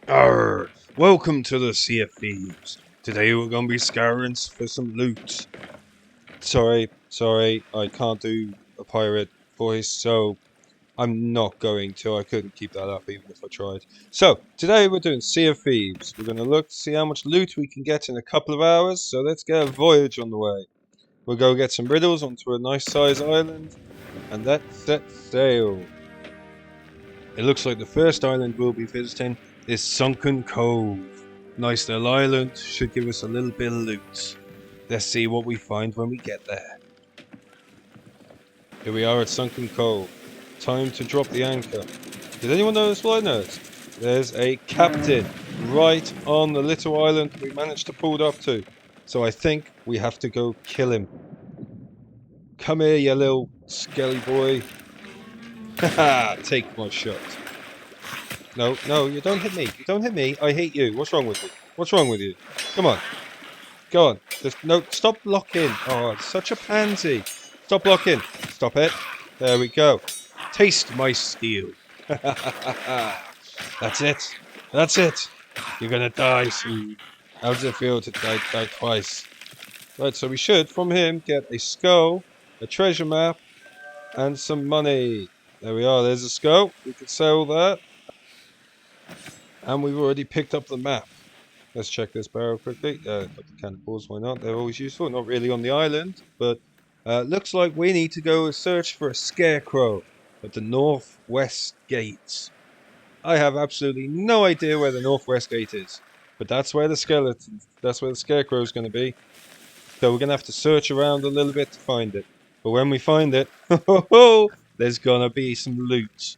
Arr! Welcome to the Sea of Thieves. Today we're gonna be scouring for some loot. Sorry, I can't do a pirate voice, so I'm not going to. I couldn't keep that up even if I tried. So, today we're doing Sea of Thieves. We're gonna look to see how much loot we can get in a couple of hours, so let's get a voyage on the way. We'll go get some riddles onto a nice sized island, and let's set sail. It looks like the first island we'll be visiting is Sunken Cove. Nice little island, should give us a little bit of loot. Let's see what we find when we get there. Here we are at Sunken Cove. Time to drop the anchor. Did anyone notice what I noticed? There's a captain right on the little island we managed to pull it up to. So I think we have to go kill him. Come here, you little skelly boy. Haha, take my shot. No, you don't hit me. You don't hit me. I hate you. What's wrong with you? What's wrong with you? Come on. Go on. No, stop blocking. Oh, it's such a pansy. Stop blocking. Stop it. There we go. Taste my steel. That's it. That's it. You're gonna die soon. How does it feel to die twice? Right, so we should, from him, get a skull, a treasure map, and some money. There we are. There's a skull. We can sell that. And we've already picked up the map. Let's check this barrel quickly. Got the cannonballs, why not? They're always useful. Not really on the island, but looks like we need to go search for a scarecrow at the northwest gates. I have absolutely no idea where the northwest gate is, but that's where the scarecrow is going to be. So we're going to have to search around a little bit to find it. But when we find it, there's going to be some loot.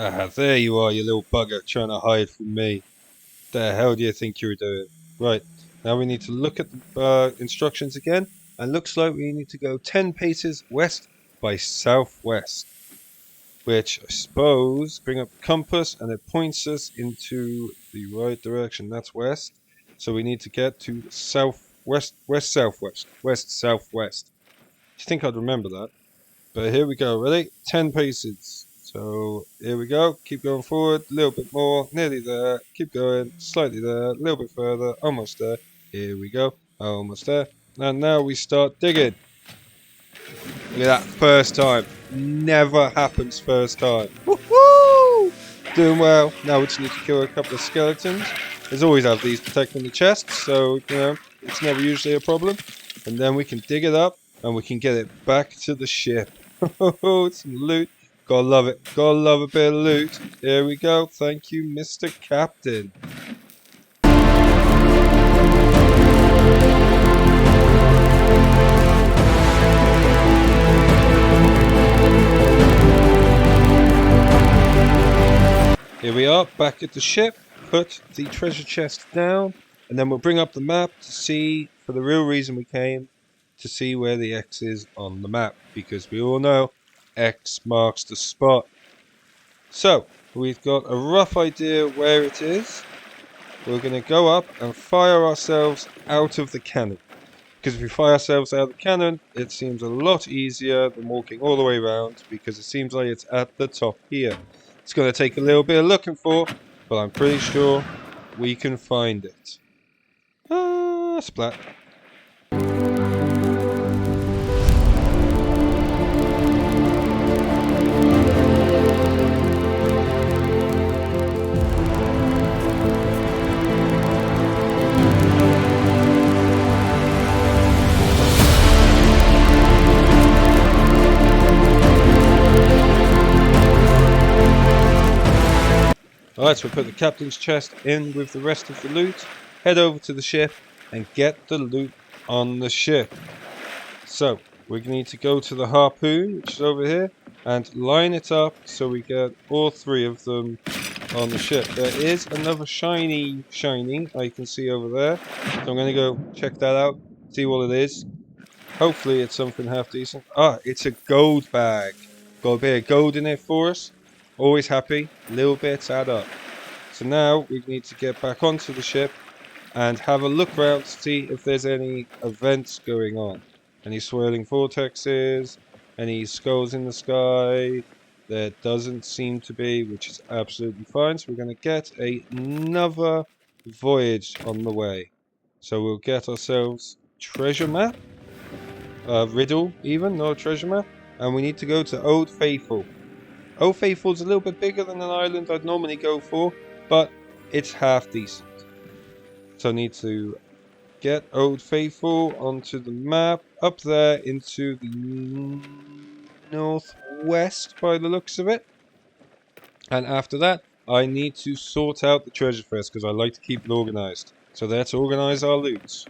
Ah, there you are, you little bugger, trying to hide from me. The hell do you think you were doing? Right, now we need to look at the instructions again, and looks like we need to go 10 paces west by southwest, which I suppose bring up the compass and it points us into the right direction. That's west, so we need to get to southwest, west southwest. Do you think I'd remember that? But here we go, ready? 10 paces. So here we go, keep going forward, a little bit more, nearly there, keep going, slightly there, a little bit further, almost there. Here we go, almost there. And now we start digging. Look at that, first time. Never happens first time. Woohoo! Doing well. Now we just need to kill a couple of skeletons. There's always have these protecting the chests, so, it's never usually a problem. And then we can dig it up, and we can get it back to the ship. Oh, some loot. Gotta love it. Gotta love a bit of loot. Here we go. Thank you, Mr. Captain. Here we are, back at the ship. Put the treasure chest down, and then we'll bring up the map to see, for the real reason we came, to see where the X is on the map, because we all know X marks the spot. So, we've got a rough idea where it is. We're going to go up and fire ourselves out of the cannon. Because if we fire ourselves out of the cannon, it seems a lot easier than walking all the way around, because it seems like it's at the top here. It's going to take a little bit of looking for, but I'm pretty sure we can find it. Splat. Alright, so we put the captain's chest in with the rest of the loot, head over to the ship, and get the loot on the ship. So, we need to go to the harpoon, which is over here, and line it up so we get all three of them on the ship. There is another shiny I can see over there, so I'm going to go check that out, see what it is. Hopefully it's something half decent. Ah, it's a gold bag. Got a bit of gold in it for us. Always happy. Little bits add up. So now we need to get back onto the ship and have a look around to see if there's any events going on. Any swirling vortexes, any skulls in the sky. There doesn't seem to be, which is absolutely fine. So we're going to get another voyage on the way. So we'll get ourselves treasure map, riddle even, not a treasure map. And we need to go to Old Faithful. Old Faithful's a little bit bigger than an island I'd normally go for, but it's half decent. So I need to get Old Faithful onto the map, up there into the northwest by the looks of it. And after that, I need to sort out the treasure first because I like to keep it organized. So let's organize our loot.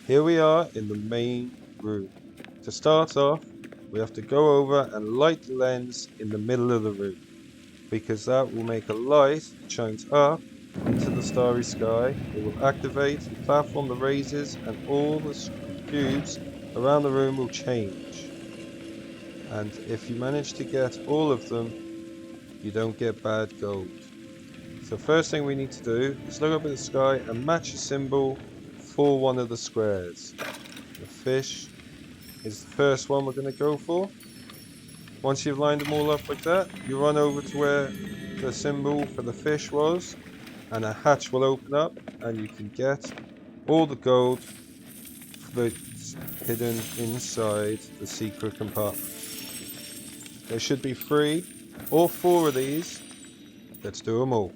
Here we are in the main room. To start off, we have to go over and light the lens in the middle of the room, because that will make a light that shines up into the starry sky. It will activate the platform that raises, and all the cubes around the room will change. And if you manage to get all of them, you don't get bad gold. So first thing we need to do is look up at the sky and match a symbol for one of the squares. The fish is the first one we're going to go for. Once you've lined them all up like that, you run over to where the symbol for the fish was, and a hatch will open up and you can get all the gold that's hidden inside the secret compartment. There should be 3 or 4 of these. Let's do them all.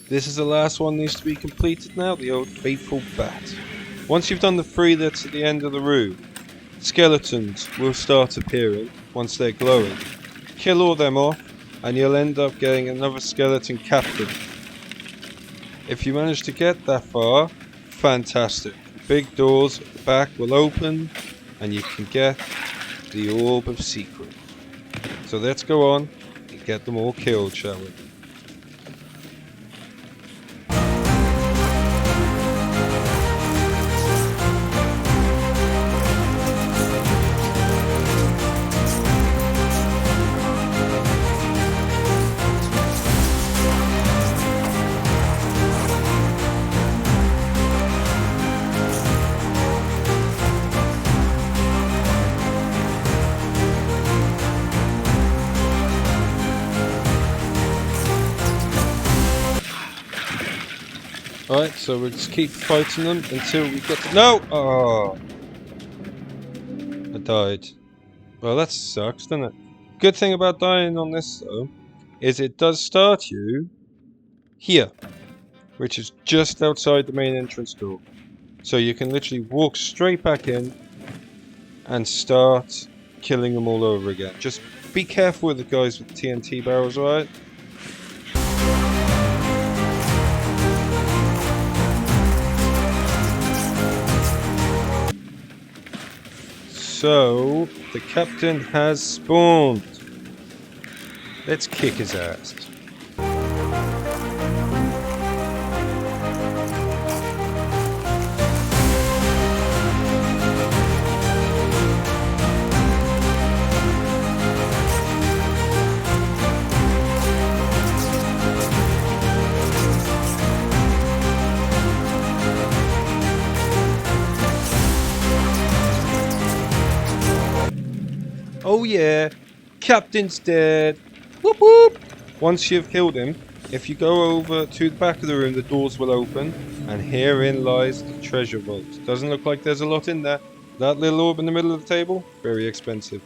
This is the last one that needs to be completed now, the Old Faithful Bat. Once you've done the 3 that's at the end of the room, skeletons will start appearing once they're glowing. Kill all them off and you'll end up getting another skeleton captain. If you manage to get that far, fantastic. Big doors at the back will open and you can get the Orb of Secret. So let's go on and get them all killed, shall we? Alright, so we'll just keep fighting them until we get to... No! Oh! I died. Well, that sucks, doesn't it? Good thing about dying on this, though, is it does start you here, which is just outside the main entrance door. So you can literally walk straight back in and start killing them all over again. Just be careful with the guys with the TNT barrels, alright? So, the captain has spawned. Let's kick his ass. Oh yeah, Captain's dead. Whoop whoop. Once you've killed him, if you go over to the back of the room, the doors will open, and herein lies the treasure vault. Doesn't look like there's a lot in there. That little orb in the middle of the table, very expensive.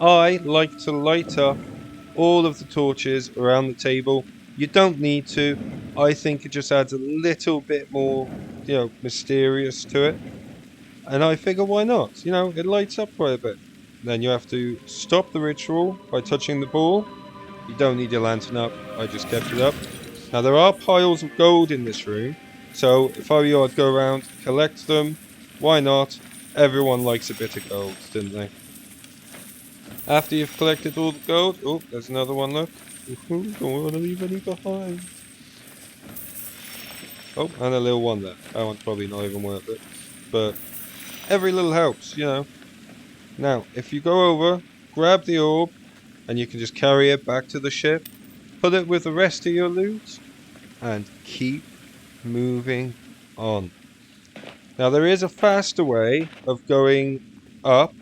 I like to light up all of the torches around the table. You don't need to. I think it just adds a little bit more, mysterious to it. And I figure, why not? It lights up quite a bit. Then you have to stop the ritual by touching the ball. You don't need your lantern up. I just kept it up. Now there are piles of gold in this room. So if I were you, I'd go around, collect them. Why not? Everyone likes a bit of gold, didn't they? After you've collected all the gold... Oh, there's another one, look. Don't want to leave any behind. Oh, and a little one there. That one's probably not even worth it. But every little helps, Now, if you go over, grab the orb, and you can just carry it back to the ship, put it with the rest of your loot, and keep moving on. Now, there is a faster way of going up,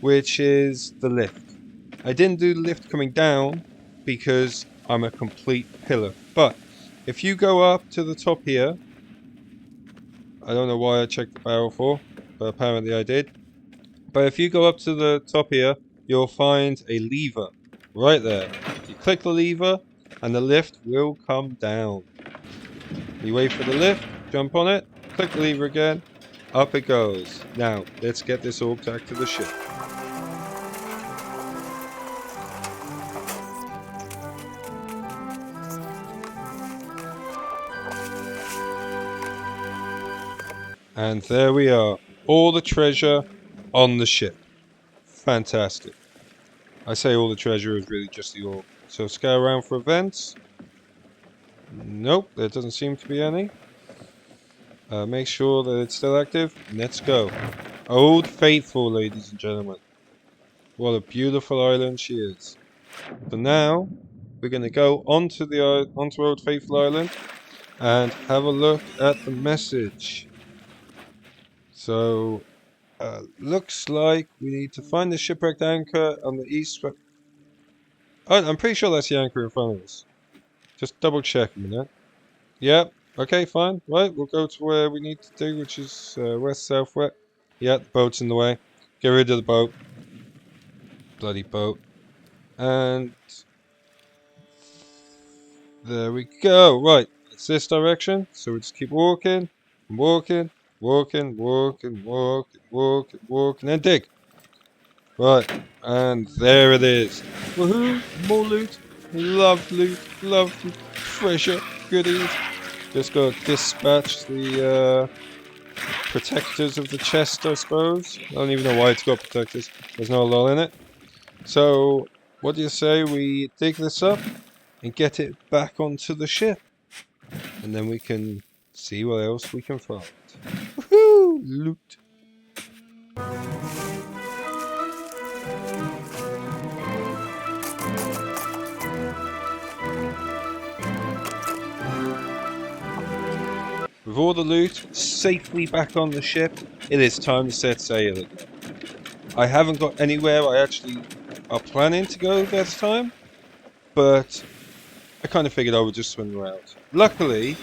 which is the lift. I didn't do the lift coming down because I'm a complete pillar. But if you go up to the top here, I don't know why I checked the barrel for, but apparently I did. But if you go up to the top here, you'll find a lever right there. You click the lever and the lift will come down. You wait for the lift, jump on it, click the lever again, up it goes. Now, let's get this orb back to the ship. And there we are, all the treasure on the ship. Fantastic. I say all the treasure is really just the orb. So scout around for events. Nope, there doesn't seem to be any. Make sure that it's still active. Let's go. Old Faithful, ladies and gentlemen. What a beautiful island she is. So now, we're going to go onto Old Faithful Island and have a look at the message. So, looks like we need to find the shipwrecked anchor on the east. I'm pretty sure that's the anchor in front of us. Just double check a minute. Yep. Okay, fine. Right, we'll go to where we need to do, which is west, southwest. Yeah, the boat's in the way. Get rid of the boat. Bloody boat. And there we go. Right, it's this direction. So we just keep walking, walking, walking, walking, walking, walking, walking, and dig. Right, and there it is. Woohoo! More loot. Love loot. Love treasure. Goodies. Just gotta dispatch the protectors of the chest, I suppose. I don't even know why it's got protectors. There's no lull in it. So, what do you say we dig this up and get it back onto the ship? And then we can see what else we can find. Woohoo! Loot. With all the loot safely back on the ship, it is time to set sail again. I haven't got anywhere I actually are planning to go this time, but I kind of figured I would just swim around. Luckily,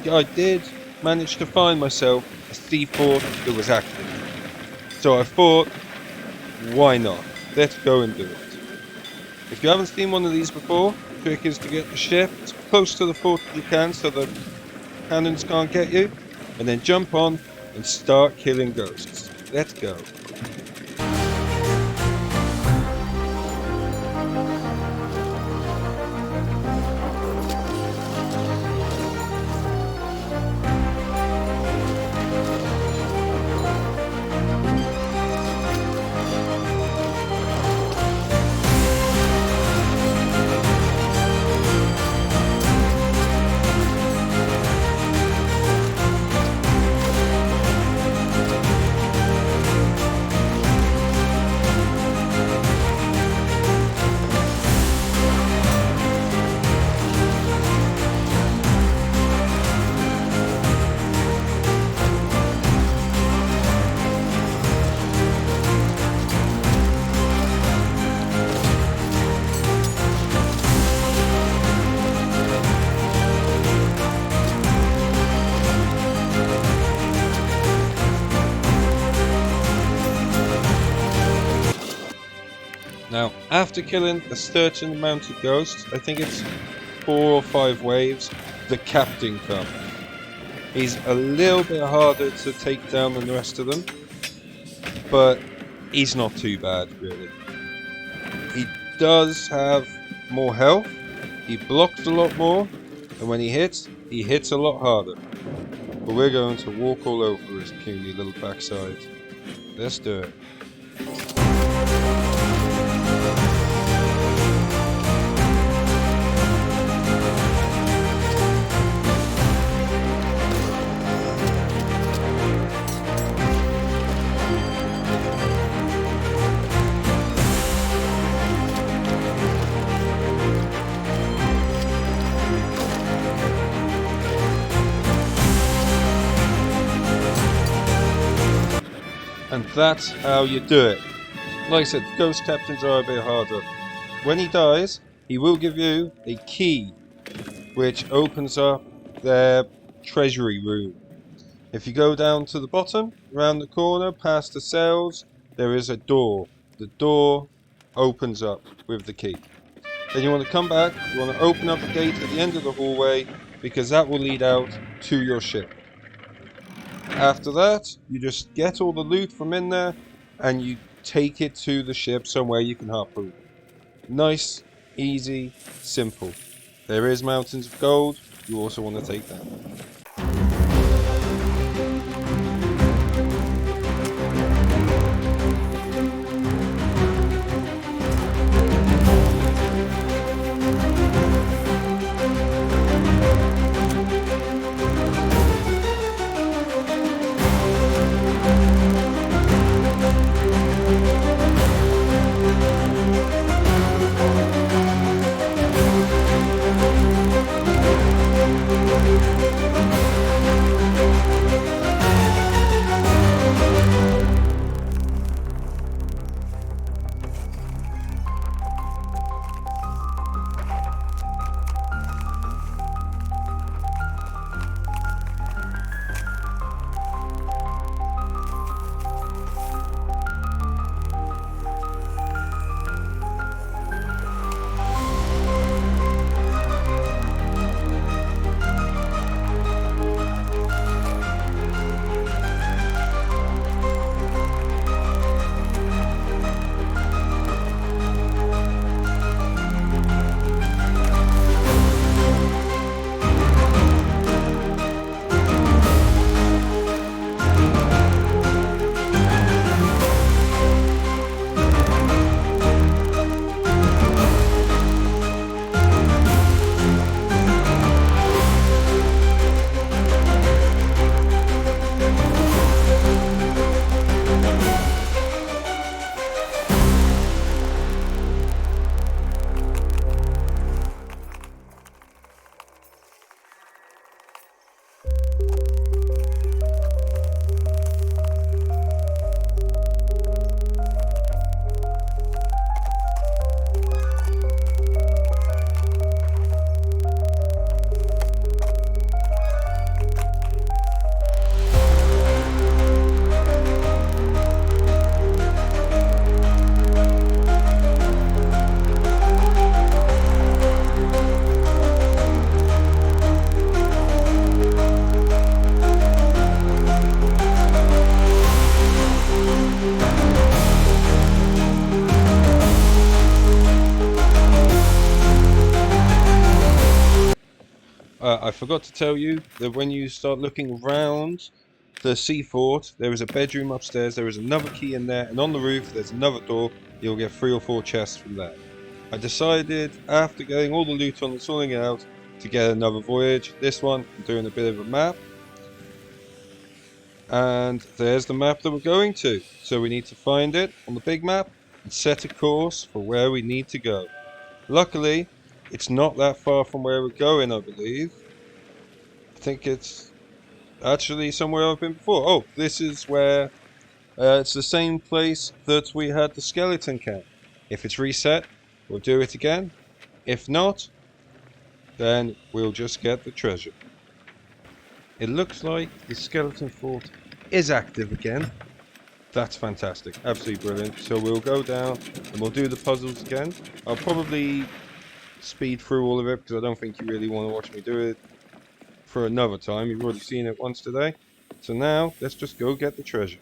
I did manage to find myself a seaport that was active. So I thought, why not? Let's go and do it. If you haven't seen one of these before, trick is to get the ship as close to the fort as you can so the cannons can't get you, and then jump on and start killing ghosts. Let's go. Now, after killing a certain amount of ghosts, I think it's 4 or 5 waves, the captain comes. He's a little bit harder to take down than the rest of them, but he's not too bad, really. He does have more health, he blocks a lot more, and when he hits a lot harder. But we're going to walk all over his puny little backside. Let's do it. And that's how you do it. Like I said, the ghost captains are a bit harder. When he dies, he will give you a key, which opens up their treasury room. If you go down to the bottom, around the corner, past the cells, there is a door. The door opens up with the key. Then you want to come back, you want to open up the gate at the end of the hallway, because that will lead out to your ship. After that, you just get all the loot from in there, and you take it to the ship somewhere you can harpoon. Nice, easy, simple. There is mountains of gold, you also want to take that. I forgot to tell you that when you start looking around the sea fort, there is a bedroom upstairs, there is another key in there, and on the roof there's another door. You'll get 3 or 4 chests from there. I decided, after getting all the loot on and sorting it out, to get another voyage. This one, I'm doing a bit of a map. And there's the map that we're going to. So we need to find it on the big map and set a course for where we need to go. Luckily, it's not that far from where we're going, I believe. I think it's actually somewhere I've been before. Oh, this is where it's the same place that we had the skeleton camp. If it's reset, we'll do it again. If not, then we'll just get the treasure. It looks like the skeleton fort is active again. That's fantastic. Absolutely brilliant. So we'll go down and we'll do the puzzles again. I'll probably speed through all of it because I don't think you really want to watch me do it for another time. You've already seen it once today. So now, let's just go get the treasure.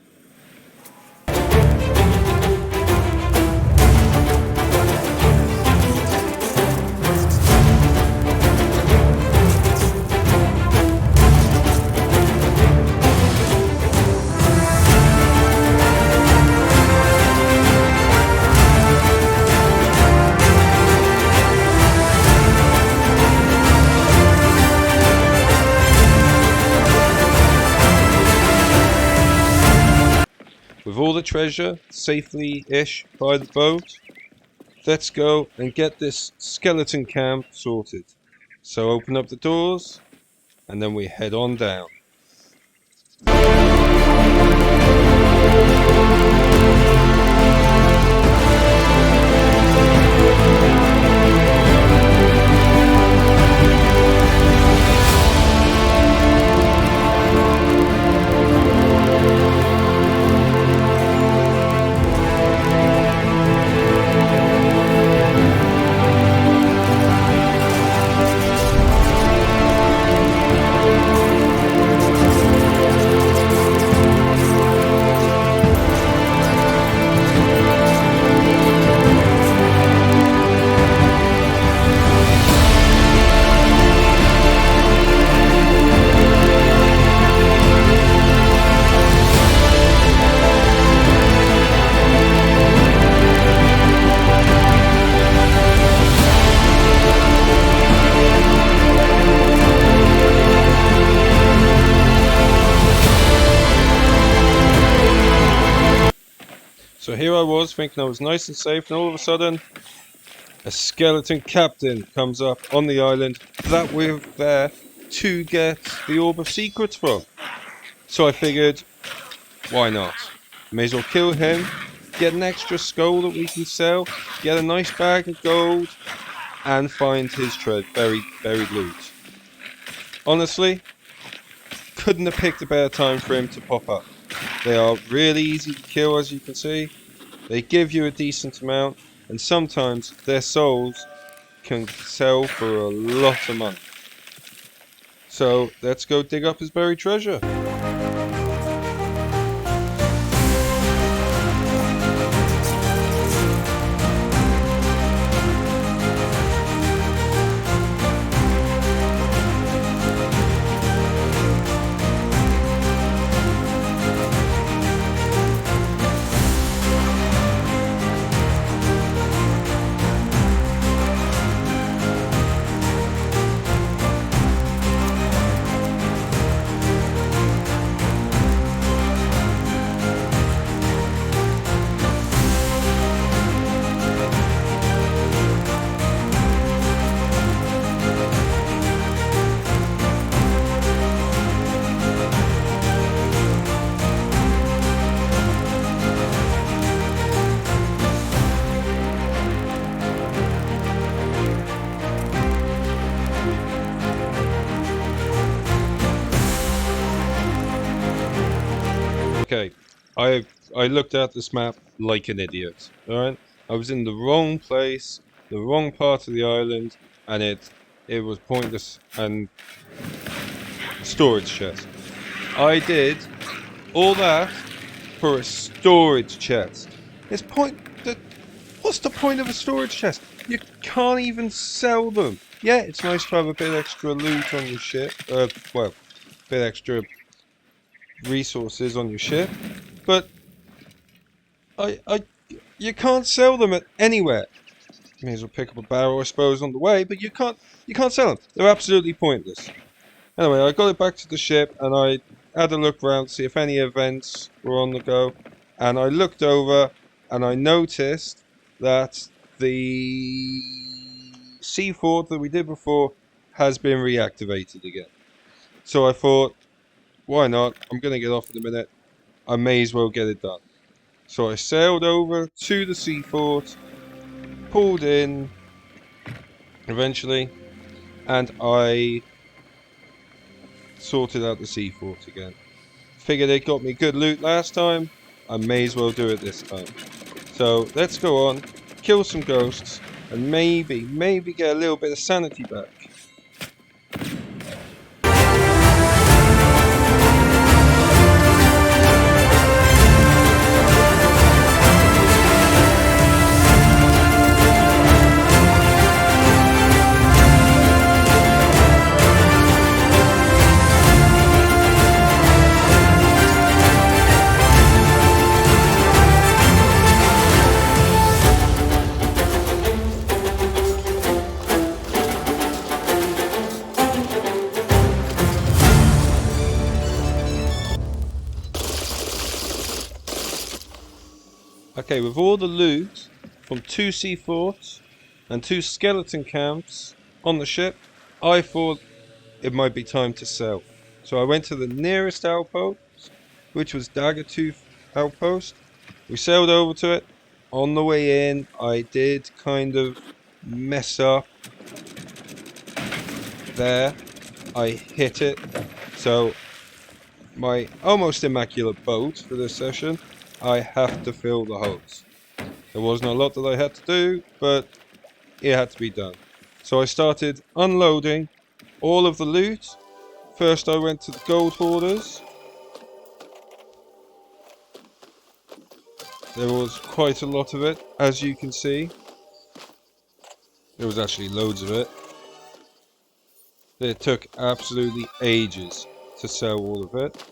With all the treasure safely-ish by the boat, let's go and get this skeleton camp sorted. So open up the doors, and then we head on down. So here I was thinking I was nice and safe, and all of a sudden a skeleton captain comes up on the island that we're there to get the Orb of Secrets from. So I figured, why not? May as well kill him, get an extra skull that we can sell, get a nice bag of gold, and find his buried loot. Honestly, couldn't have picked a better time for him to pop up. They are really easy to kill, as you can see. They give you a decent amount, and sometimes their souls can sell for a lot of money. So let's go dig up his buried treasure. Okay, I looked at this map like an idiot. Alright? I was in the wrong place, the wrong part of the island, and it was pointless and storage chest. I did all that for a storage chest. What's the point of a storage chest? You can't even sell them. yeah, it's nice to have a bit extra loot on your ship. Well, a bit extra resources on your ship, but I, you can't sell them at anywhere. May as well pick up a barrel, I suppose, on the way, but you can't sell them. They're absolutely pointless. Anyway, I got it back to the ship and I had a look around to see if any events were on the go. And I looked over and I noticed that the sea fort that we did before has been reactivated again. So I thought, why not? I'm going to get off in a minute. I may as well get it done. So I sailed over to the sea fort, pulled in eventually, and I sorted out the sea fort again. Figured it got me good loot last time, I may as well do it this time. So let's go on, kill some ghosts, and maybe get a little bit of sanity back. Okay, with all the loot from 2 sea forts and 2 skeleton camps on the ship, I thought it might be time to sell. So I went to the nearest outpost, which was Daggertooth Outpost. We sailed over to it. On the way in, I did kind of mess up there. I hit it. So my almost immaculate boat for this session, I have to fill the hose. There wasn't a lot that I had to do, but it had to be done. So I started unloading all of the loot. First I went to the gold hoarders. There was quite a lot of it, as you can see. There was actually loads of it. It took absolutely ages to sell all of it.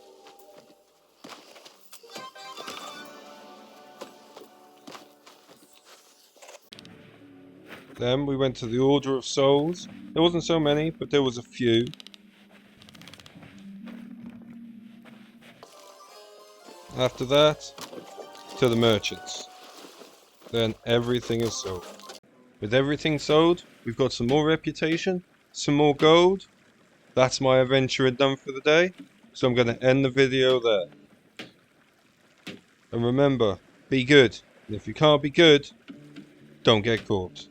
Then we went to the Order of Souls. There wasn't so many, but there was a few. After that, to the merchants. Then everything is sold. With everything sold, we've got some more reputation, some more gold. That's my adventure done for the day. So I'm going to end the video there. And remember, be good. And if you can't be good, don't get caught.